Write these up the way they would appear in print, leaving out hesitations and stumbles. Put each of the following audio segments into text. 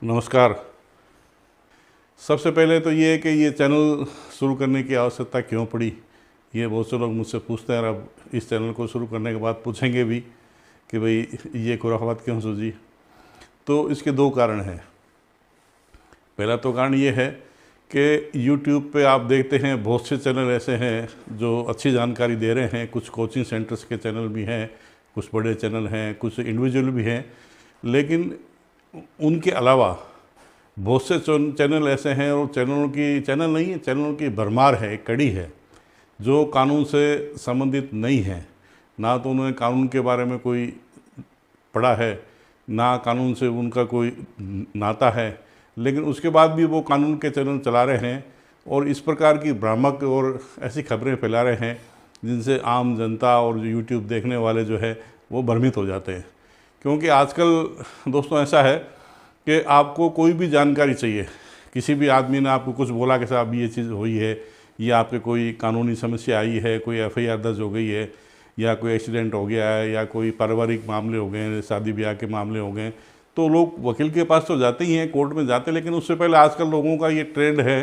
नमस्कार। सबसे पहले तो ये है कि ये चैनल शुरू करने की आवश्यकता क्यों पड़ी, ये बहुत से लोग मुझसे पूछते हैं और अब इस चैनल को शुरू करने के बाद पूछेंगे भी कि भाई ये खुराफात क्यों सूझी। तो इसके दो कारण हैं। पहला तो कारण ये है कि यूट्यूब पे आप देखते हैं बहुत से चैनल ऐसे हैं जो अच्छी जानकारी दे रहे हैं। कुछ कोचिंग सेंटर्स के चैनल भी हैं, कुछ बड़े चैनल हैं, कुछ इंडिविजुअल भी हैं, लेकिन उनके अलावा बहुत से चैनल ऐसे हैं और चैनल नहीं है, चैनलों की भरमार है, एक कड़ी है जो कानून से संबंधित नहीं है। ना तो उन्होंने कानून के बारे में कोई पढ़ा है, ना कानून से उनका कोई नाता है, लेकिन उसके बाद भी वो कानून के चैनल चला रहे हैं और इस प्रकार की भ्रामक और ऐसी खबरें फैला रहे हैं जिनसे आम जनता और जो यूट्यूब देखने वाले जो है वो भ्रमित हो जाते हैं। क्योंकि आजकल दोस्तों ऐसा है कि आपको कोई भी जानकारी चाहिए, किसी भी आदमी ने आपको कुछ बोला कि साहब ये चीज़ हुई है, या आपके कोई कानूनी समस्या आई है, कोई एफआईआर दर्ज हो गई है, या कोई एक्सीडेंट हो गया है, या कोई पारिवारिक मामले हो गए हैं, शादी ब्याह के मामले हो गए, तो लोग वकील के पास तो जाते ही हैं, कोर्ट में जाते हैं, लेकिन उससे पहले आजकल लोगों का ये ट्रेंड है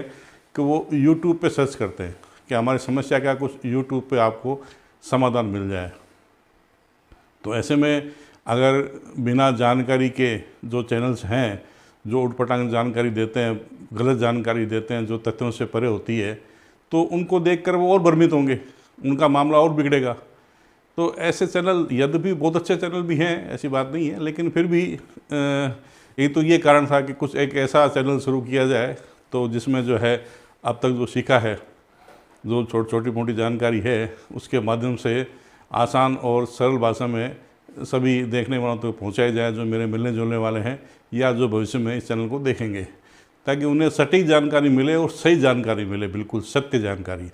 कि वो यूट्यूब पे सर्च करते हैं कि हमारी समस्या क्या, कुछ यूट्यूब पे आपको समाधान मिल जाए। तो ऐसे में अगर बिना जानकारी के जो चैनल्स हैं जो उटपटांग जानकारी देते हैं, गलत जानकारी देते हैं जो तथ्यों से परे होती है, तो उनको देखकर वो और भ्रमित होंगे, उनका मामला और बिगड़ेगा। तो ऐसे चैनल यद्यपि बहुत अच्छे चैनल भी हैं, ऐसी बात नहीं है, लेकिन फिर भी एक तो ये कारण था कि कुछ एक ऐसा चैनल शुरू किया जाए तो जिसमें जो है अब तक जो सीखा है, जो छोटी मोटी जानकारी है, उसके माध्यम से आसान और सरल भाषा में सभी देखने वालों तक पहुँचाया जाए जो मेरे मिलने जुलने वाले हैं या जो भविष्य में इस चैनल को देखेंगे, ताकि उन्हें सटीक जानकारी मिले और सही जानकारी मिले, बिल्कुल सत्य जानकारी,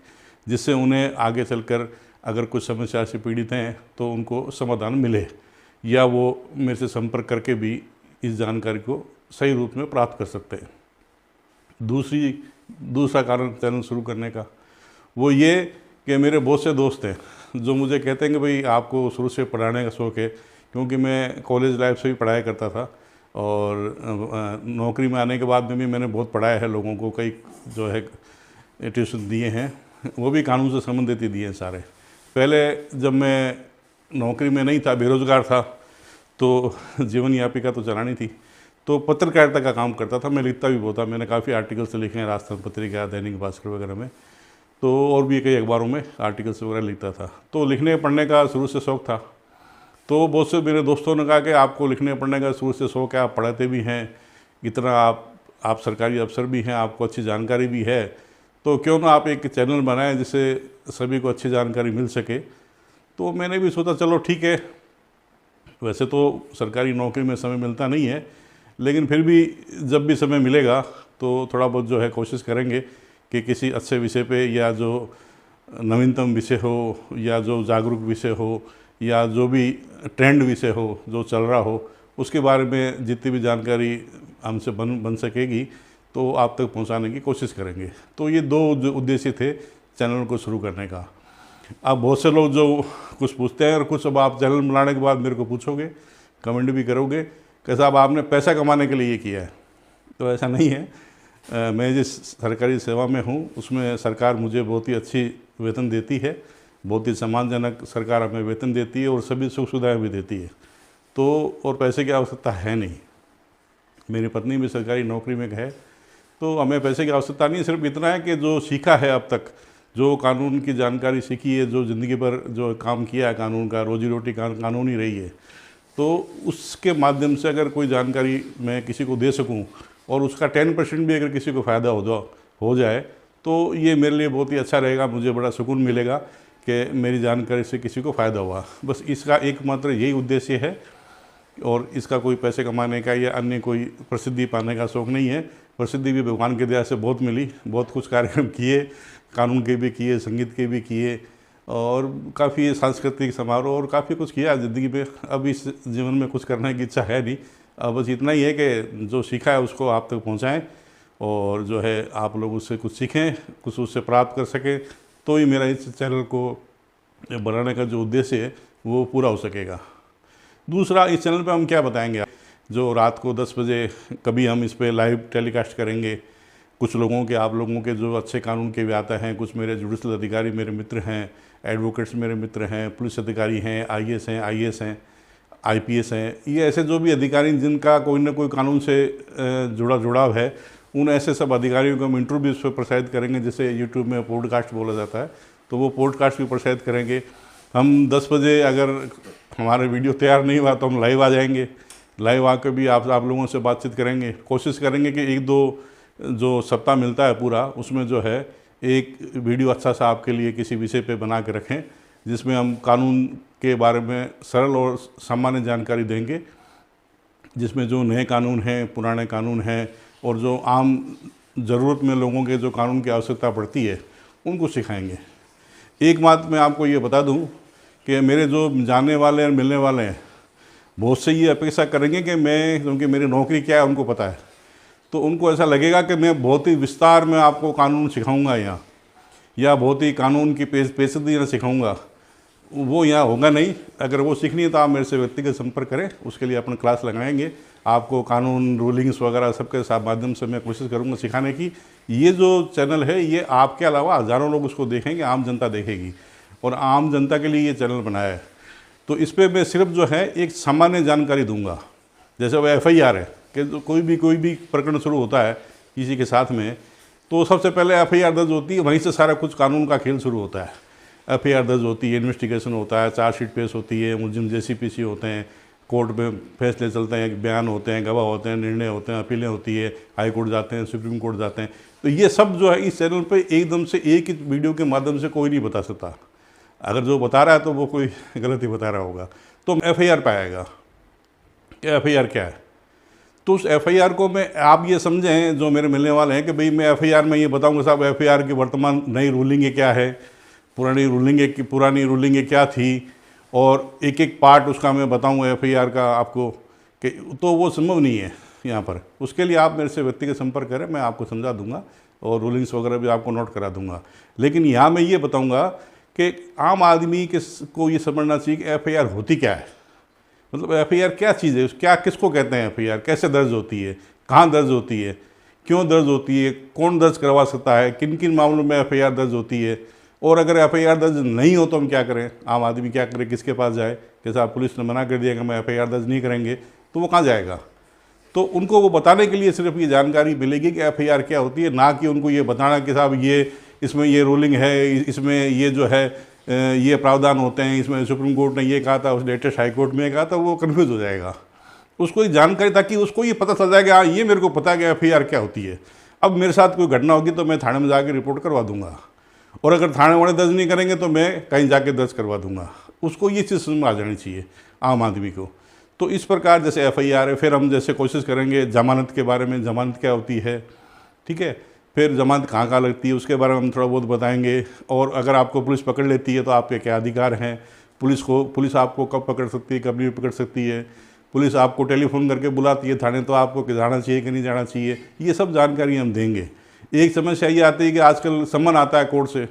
जिससे उन्हें आगे चलकर अगर कुछ समस्या से पीड़ित हैं तो उनको समाधान मिले, या वो मेरे से संपर्क करके भी इस जानकारी को सही रूप में प्राप्त कर सकते हैं। दूसरा कारण चैनल शुरू करने का वो ये कि मेरे बहुत से दोस्त हैं जो मुझे कहते हैं कि भाई आपको शुरू से पढ़ाने का शौक़ है, क्योंकि मैं कॉलेज लाइफ से भी पढ़ाया करता था और नौकरी में आने के बाद में भी मैंने बहुत पढ़ाया है लोगों को, कई जो है ट्यूशन दिए हैं, वो भी कानून से संबंधित ही दिए हैं सारे। पहले जब मैं नौकरी में नहीं था, बेरोज़गार था, तो जीवन यापिका तो चलानी थी, तो पत्रकारिता का काम करता था। मैं लिखता भी बहुत था, मैंने काफ़ी आर्टिकल्स लिखे हैं राजस्थान पत्रिका, दैनिक भास्कर वगैरह में, तो और भी कई अखबारों में आर्टिकल्स वगैरह लिखता था। तो लिखने पढ़ने का शुरू से शौक़ था। तो बहुत से मेरे दोस्तों ने कहा कि आपको लिखने पढ़ने का शुरू से शौक़ है, आप पढ़ाते भी हैं, इतना आप सरकारी अफसर भी हैं, आपको अच्छी जानकारी भी है, तो क्यों ना आप एक चैनल बनाएं जिससे सभी को अच्छी जानकारी मिल सके। तो मैंने भी सोचा चलो ठीक है, वैसे तो सरकारी नौकरी में समय मिलता नहीं है, लेकिन फिर भी जब भी समय मिलेगा तो थोड़ा बहुत जो है कोशिश करेंगे कि किसी अच्छे विषय पे, या जो नवीनतम विषय हो, या जो जागरूक विषय हो, या जो भी ट्रेंड विषय हो जो चल रहा हो, उसके बारे में जितनी भी जानकारी हमसे बन सकेगी तो आप तक पहुंचाने की कोशिश करेंगे। तो ये दो जो उद्देश्य थे चैनल को शुरू करने का। अब बहुत से लोग जो कुछ पूछते हैं, और कुछ अब आप चैनल बनाने के बाद मेरे को पूछोगे, कमेंट भी करोगे कि साहब आपने पैसा कमाने के लिए ये किया है। तो ऐसा नहीं है। मैं जिस सरकारी सेवा में हूँ उसमें सरकार मुझे बहुत ही अच्छी वेतन देती है, बहुत ही सम्मानजनक सरकार हमें वेतन देती है और सभी सुख सुविधाएँ भी देती है, तो और पैसे की आवश्यकता है नहीं। मेरी पत्नी भी सरकारी नौकरी में है, तो हमें पैसे की आवश्यकता नहीं। सिर्फ इतना है कि जो सीखा है अब तक, जो कानून की जानकारी सीखी है, जो ज़िंदगी भर जो काम किया है कानून का, रोजी रोटी कानून ही रही है, तो उसके माध्यम से अगर कोई जानकारी मैं किसी को दे सकूं और उसका 10% भी अगर किसी को फ़ायदा हो जाए तो ये मेरे लिए बहुत ही अच्छा रहेगा। मुझे बड़ा सुकून मिलेगा कि मेरी जानकारी से किसी को फ़ायदा हुआ। बस इसका एकमात्र यही उद्देश्य है, और इसका कोई पैसे कमाने का या अन्य कोई प्रसिद्धि पाने का शौक़ नहीं है। प्रसिद्धि भी भगवान की दया से बहुत मिली, बहुत कुछ कार्यक्रम किए, कानून के भी किए, संगीत के भी किए, और काफ़ी सांस्कृतिक समारोह और काफ़ी कुछ किया ज़िंदगी में। अब इस जीवन में कुछ करने की इच्छा है नहीं। अब बस इतना ही है कि जो सीखा है उसको आप तक पहुंचाएं, और जो है आप लोग उससे कुछ सीखें, कुछ उससे प्राप्त कर सकें, तो ही मेरा इस चैनल को बनाने का जो उद्देश्य है वो पूरा हो सकेगा। दूसरा, इस चैनल पे हम क्या बताएंगे, जो रात को 10 बजे कभी हम इस पे लाइव टेलीकास्ट करेंगे। कुछ लोगों के, आप लोगों के जो अच्छे कानून के व्याता हैं, कुछ मेरे जुडिशल अधिकारी मेरे मित्र हैं, एडवोकेट्स मेरे मित्र हैं, पुलिस अधिकारी हैं, आईएएस हैं, आईएएस हैं, आईपीएस हैं, ये ऐसे जो भी अधिकारी जिनका कोई ना कोई कानून से जुड़ाव है, उन ऐसे सब अधिकारियों को हम इंटरव्यू इस पर प्रसारित करेंगे। जैसे यूट्यूब में पॉडकास्ट बोला जाता है, तो वो पॉडकास्ट भी प्रसारित करेंगे। हम 10 बजे अगर हमारा वीडियो तैयार नहीं हुआ तो हम लाइव आ जाएंगे, लाइव आकर भी आप लोगों से बातचीत करेंगे। कोशिश करेंगे कि 1-2 जो सप्ताह मिलता है पूरा, उसमें जो है एक वीडियो अच्छा सा आपके लिए किसी विषय पे बना के रखें, जिसमें हम कानून के बारे में सरल और सामान्य जानकारी देंगे, जिसमें जो नए कानून हैं, पुराने कानून हैं और जो आम ज़रूरत में लोगों के जो कानून की आवश्यकता पड़ती है उनको सिखाएंगे। एक बात मैं आपको ये बता दूं कि मेरे जो जानने वाले और मिलने वाले हैं, बहुत से ये अपेक्षा करेंगे कि मैं, क्योंकि मेरी नौकरी क्या है उनको पता है, तो उनको ऐसा लगेगा कि मैं बहुत ही विस्तार में आपको कानून सिखाऊंगा यहाँ, या बहुत ही कानून की पेचीदगी सिखाऊंगा। वो यहाँ होगा नहीं। अगर वो सीखनी है तो आप मेरे से व्यक्तिगत संपर्क करें, उसके लिए अपन क्लास लगाएंगे। आपको कानून, रूलिंग्स वगैरह सबके साथ माध्यम से मैं कोशिश करूँगा सिखाने की। ये जो चैनल है, ये आपके अलावा हज़ारों लोग उसको देखेंगे, आम जनता देखेगी, और आम जनता के लिए ये चैनल बनाया है। तो इस पर मैं सिर्फ जो है एक सामान्य जानकारी दूंगा। जैसे वो FIR है कि कोई भी प्रकरण शुरू होता है किसी के साथ में, तो सबसे पहले FIR दर्ज होती है, वहीं से सारा कुछ कानून का खेल शुरू होता है। FIR दर्ज होती है, इन्वेस्टिगेशन होता है, चार्जशीट पेश होती है, मुलजिम JCPC होते हैं, कोर्ट में फैसले चलते हैं, बयान होते हैं, गवाह होते हैं, निर्णय होते हैं, अपीलें होती है, हाई कोर्ट जाते हैं, सुप्रीम कोर्ट जाते हैं। तो ये सब जो है इस चैनल पे एकदम से एक ही वीडियो के माध्यम से कोई नहीं बता सकता। अगर जो बता रहा है तो वो कोई गलत ही बता रहा होगा। तो FIR पे आएगा कि FIR क्या है। तो उस FIR को मैं, आप ये समझें जो मेरे मिलने वाले हैं, कि भाई मैं FIR में ये बताऊंगा साहब FIR की वर्तमान नई रूलिंग क्या है, पुरानी रूलिंग क्या थी, और एक एक पार्ट उसका मैं बताऊंगा FIR का आपको, कि तो वो संभव नहीं है यहाँ पर। उसके लिए आप मेरे से व्यक्तिगत संपर्क करें, मैं आपको समझा दूंगा और रूलिंग्स वगैरह भी आपको नोट करा दूंगा। लेकिन यहाँ मैं ये बताऊँगा कि आम आदमी को ये समझना चाहिए कि FIR होती क्या है, मतलब FIR क्या चीज़ है, क्या किसको कहते हैं FIR, कैसे दर्ज होती है, कहाँ दर्ज होती है, क्यों दर्ज होती है, कौन दर्ज करवा सकता है, किन किन मामलों में FIR दर्ज होती है, और अगर FIR दर्ज नहीं हो तो हम क्या करें, आम आदमी क्या करे, किसके पास जाए। कि साहब पुलिस ने मना कर दिया कि मैं FIR दर्ज नहीं करेंगे, तो वो कहाँ जाएगा। तो उनको वो बताने के लिए सिर्फ ये जानकारी मिलेगी कि FIR क्या होती है, ना कि उनको ये बताना कि साहब ये इसमें ये रूलिंग है, इसमें ये जो है ये प्रावधान होते हैं, इसमें सुप्रीम कोर्ट ने ये कहा था, उस लेटेस्ट हाई कोर्ट में कहा था। वो कन्फ्यूज़ हो जाएगा। उसको ये जानकारी, ताकि उसको ये पता चल जाएगा, हाँ ये मेरे को पता है कि FIR क्या होती है। अब मेरे साथ कोई घटना होगी तो मैं थाने में जाकर रिपोर्ट करवा दूंगा, और अगर थाने वाले दर्ज नहीं करेंगे तो मैं कहीं जाके दर्ज करवा दूंगा। उसको ये चीज़ समझ में आ जानी चाहिए आम आदमी को। तो इस प्रकार जैसे FIR है, फिर हम जैसे कोशिश करेंगे जमानत के बारे में, जमानत क्या होती है, ठीक है, फिर जमानत कहाँ लगती है उसके बारे में हम थोड़ा बहुत बताएंगे। और अगर आपको पुलिस पकड़ लेती है तो आपके क्या अधिकार हैं, पुलिस आपको कब पकड़ सकती है, कब नहीं पकड़ सकती है, पुलिस आपको टेलीफोन करके बुलाती है थाने तो आपको जाना चाहिए कि नहीं जाना चाहिए, ये सब जानकारी हम देंगे। एक समस्या ये आती है कि आजकल सम्मन आता है कोर्ट से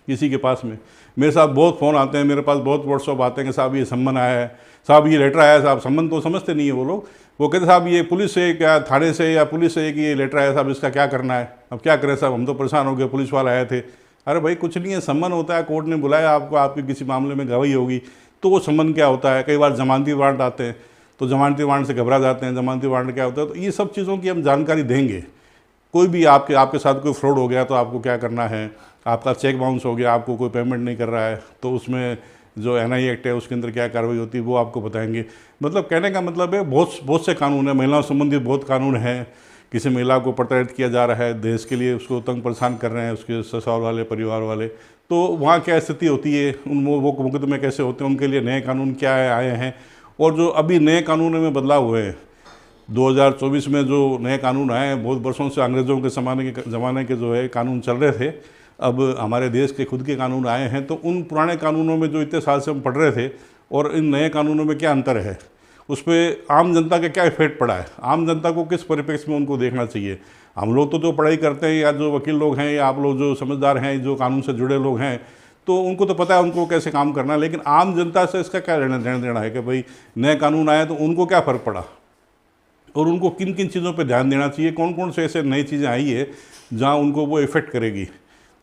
किसी के पास में, मेरे साथ बहुत फ़ोन आते हैं, मेरे पास बहुत व्हाट्सअप आते हैं कि साहब ये सम्मन आया है, साहब ये लेटर आया है। साहब सम्मन तो समझते नहीं है वो लोग, वो कहते साहब ये पुलिस से, क्या थाने से या पुलिस से कि ये लेटर आया साहब, इसका क्या करना है। अब क्या करें साहब, हम तो परेशान हो गए, पुलिस वाले आए थे। अरे भाई कुछ नहीं है, सम्मन होता है, कोर्ट ने बुलाया आपको, आपकी किसी मामले में गवाही होगी, तो वो सम्मन क्या होता है। कई बार जमानती वारंट आते हैं तो जमानती वारंट से घबरा जाते हैं, जमानती वारंट क्या होता है। तो ये सब चीज़ों की हम जानकारी देंगे। कोई भी आपके साथ कोई फ्रॉड हो गया तो आपको क्या करना है, आपका चेक बाउंस हो गया, आपको कोई पेमेंट नहीं कर रहा है, तो उसमें जो NI एक्ट है उसके अंदर क्या कार्रवाई होती है वो आपको बताएंगे। मतलब कहने का मतलब है बहुत से कानून है, महिलाओं संबंधित बहुत कानून हैं। किसी महिला को प्रताड़ित किया जा रहा है, देश के लिए उसको तंग परेशान कर रहे हैं उसके ससुराल वाले, परिवार वाले, तो वहाँ क्या स्थिति होती है, वो मुकदमे कैसे होते हैं, उनके लिए नए कानून क्या है आए हैं। और जो अभी नए कानूनों में बदलाव हुए हैं 2024 में जो नए कानून आए हैं, बहुत वर्षों से अंग्रेज़ों के ज़माने के जो है कानून चल रहे थे, अब हमारे देश के खुद के कानून आए हैं। तो उन पुराने कानूनों में जो इतने साल से हम पढ़ रहे थे और इन नए कानूनों में क्या अंतर है, उस पर आम जनता का क्या इफेक्ट पड़ा है, आम जनता को किस परिप्रेक्ष्य में उनको देखना चाहिए। हम लोग तो जो पढ़ाई करते हैं, या जो वकील लोग हैं, या आप लोग जो समझदार हैं, जो कानून से जुड़े लोग हैं, तो उनको तो पता है उनको कैसे काम करना है। लेकिन आम जनता से इसका क्या लेना देना है कि भाई नए कानून आए तो उनको क्या फ़र्क पड़ा, और उनको किन किन चीज़ों पे ध्यान देना चाहिए, कौन कौन से ऐसे नई चीज़ें आई है जहाँ उनको वो इफ़ेक्ट करेगी।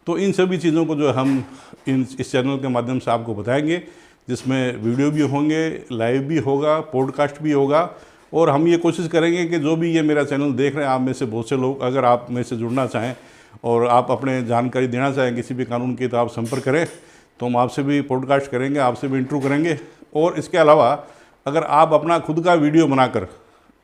तो इन सभी चीज़ों को जो हम इस चैनल के माध्यम से आपको बताएंगे, जिसमें वीडियो भी होंगे, लाइव भी होगा, पॉडकास्ट भी होगा। और हम ये कोशिश करेंगे कि जो भी ये मेरा चैनल देख रहे हैं, आप में से बहुत से लोग अगर आप में से जुड़ना चाहें और आप अपने जानकारी देना चाहें किसी भी कानून की, तो आप संपर्क करें, तो हम आपसे भी पॉडकास्ट करेंगे, आपसे भी इंटरव्यू करेंगे। और इसके अलावा अगर आप अपना खुद का वीडियो बनाकर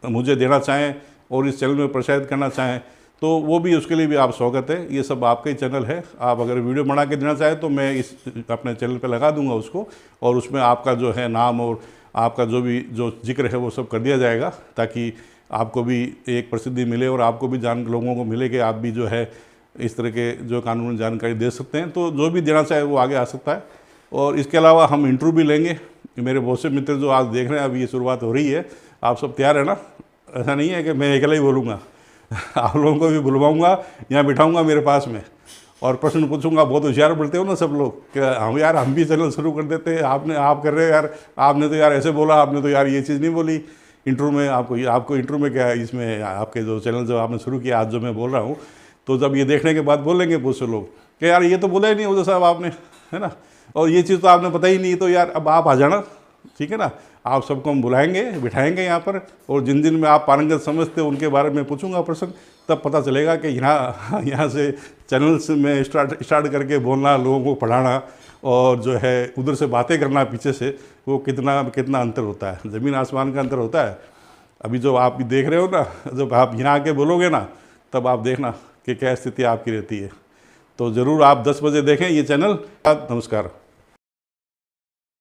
मुझे देना चाहें और इस चैनल में प्रसारित करना चाहें, तो वो भी, उसके लिए भी आप स्वागत है। ये सब आपका ही चैनल है। आप अगर वीडियो बना के देना चाहें तो मैं इस अपने चैनल पे लगा दूंगा उसको, और उसमें आपका जो है नाम और आपका जो जिक्र है वो सब कर दिया जाएगा, ताकि आपको भी एक प्रसिद्धि मिले और आपको भी लोगों को मिले कि आप भी जो है इस तरह के जो कानूनी जानकारी दे सकते हैं। तो जो भी देना चाहे वो आगे आ सकता है। और इसके अलावा हम इंटरव्यू भी लेंगे। मेरे बहुत से मित्र जो आज देख रहे हैं, अभी ये शुरुआत हो रही है, आप सब तैयार है ना? ऐसा नहीं है कि मैं अकेला ही बोलूँगा आप लोगों को भी बुलवाऊँगा, यहाँ बिठाऊँगा मेरे पास में, और प्रश्न पूछूंगा। बहुत होशियार बोलते हो ना सब लोग कि हम यार हम भी चैनल शुरू कर देते हैं, आप कर रहे हो यार, आपने तो यार ऐसे बोला, आपने तो यार ये चीज़ नहीं बोली इंटरव्यू में। आपको इंटरव्यू में क्या, इसमें आपके जो चैनल जो आपने शुरू किया आज जो मैं बोल रहा हूँ, तो जब ये देखने के बाद बोलेंगे बहुत से लोग कि यार ये तो बोला ही नहीं उदय साहब आपने, है ना, और ये चीज़ तो आपने पता ही नहीं, तो यार अब आप आ जाना, ठीक है ना। आप सबको हम बुलाएंगे, बिठाएंगे यहाँ पर, और जिन जिन में आप पारंगत समझते हो उनके बारे में पूछूंगा प्रश्न, तब पता चलेगा कि यहाँ से चैनल्स में स्टार्ट करके बोलना, लोगों को पढ़ाना, और जो है उधर से बातें करना पीछे से, वो कितना अंतर होता है, ज़मीन आसमान का अंतर होता है। अभी जो आप देख रहे हो ना, जब आप यहाँ आके बोलोगे ना, तब आप देखना कि क्या स्थिति आपकी रहती है। तो ज़रूर आप 10 बजे देखें ये चैनल। नमस्कार।